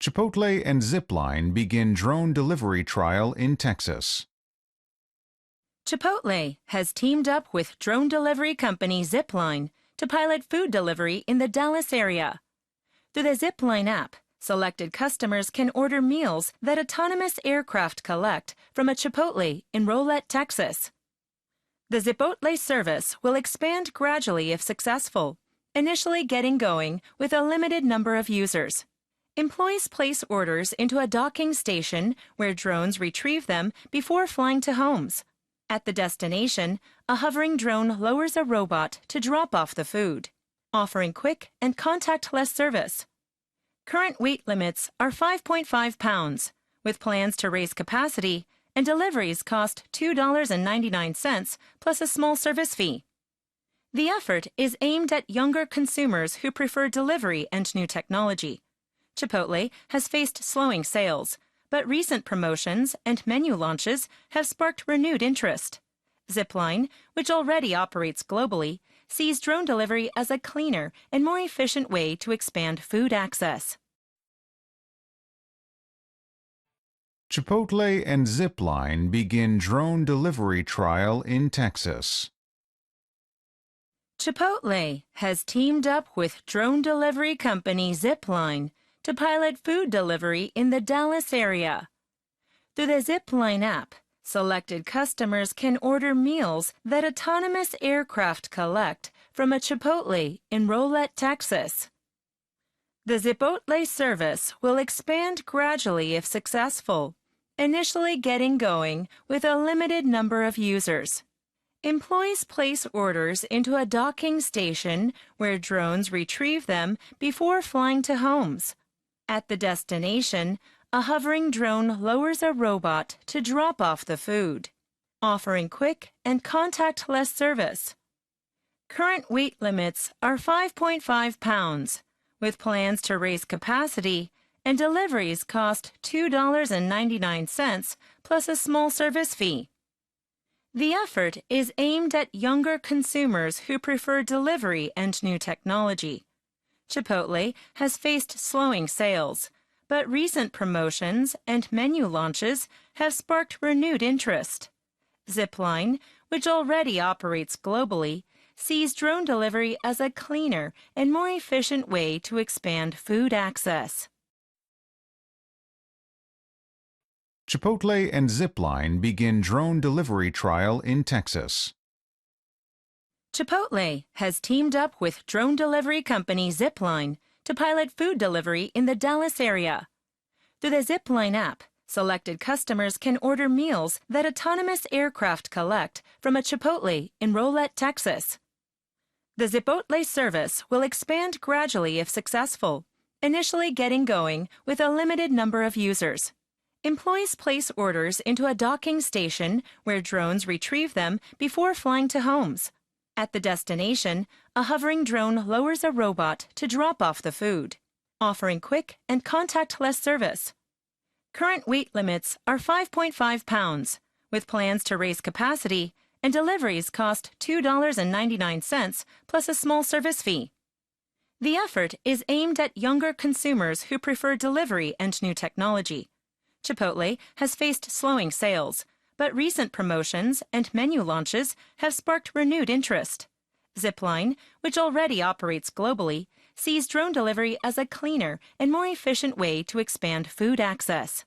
Chipotle and Zipline begin drone delivery trial in Texas. Chipotle has teamed up with drone delivery company Zipline to pilot food delivery in the Dallas area. Through the Zipline app, selected customers can order meals that autonomous aircraft collect from a Chipotle in Rowlett, Texas. The Zipotle service will expand gradually if successful, initially getting going with a limited number of users. Employees place orders into a docking station where drones retrieve them before flying to homes. At the destination, a hovering drone lowers a robot to drop off the food, offering quick and contactless service. Current weight limits are 5.5 pounds, with plans to raise capacity, and deliveries cost $2.99 plus a small service fee. The effort is aimed at younger consumers who prefer delivery and new technology. Chipotle has faced slowing sales, but recent promotions and menu launches have sparked renewed interest. Zipline, which already operates globally, sees drone delivery as a cleaner and more efficient way to expand food access. Chipotle and Zipline begin drone delivery trial in Texas. Chipotle has teamed up with drone delivery company Zipline to pilot food delivery in the Dallas area. Through the Zipline app, selected customers can order meals that autonomous aircraft collect from a Chipotle in Rowlett, Texas. The Zipotle service will expand gradually if successful, initially getting going with a limited number of users. Employees place orders into a docking station where drones retrieve them before flying to homes. At the destination, a hovering drone lowers a robot to drop off the food, offering quick and contactless service. Current weight limits are 5.5 pounds, with plans to raise capacity, and deliveries cost $2.99 plus a small service fee. The effort is aimed at younger consumers who prefer delivery and new technology. Chipotle has faced slowing sales, but recent promotions and menu launches have sparked renewed interest. Zipline, which already operates globally, sees drone delivery as a cleaner and more efficient way to expand food access. Chipotle and Zipline begin drone delivery trial in Texas. Chipotle has teamed up with drone delivery company Zipline to pilot food delivery in the Dallas area. Through the Zipline app, selected customers can order meals that autonomous aircraft collect from a Chipotle in Rowlett, Texas. The Zipotle service will expand gradually if successful, initially getting going with a limited number of users. Employees place orders into a docking station where drones retrieve them before flying to homes. At the destination, a hovering drone lowers a robot to drop off the food, offering quick and contactless service. Current weight limits are 5.5 pounds, with plans to raise capacity, and deliveries cost $2.99 plus a small service fee. The effort is aimed at younger consumers who prefer delivery and new technology. Chipotle has faced slowing sales, but recent promotions and menu launches have sparked renewed interest. Zipline, which already operates globally, sees drone delivery as a cleaner and more efficient way to expand food access.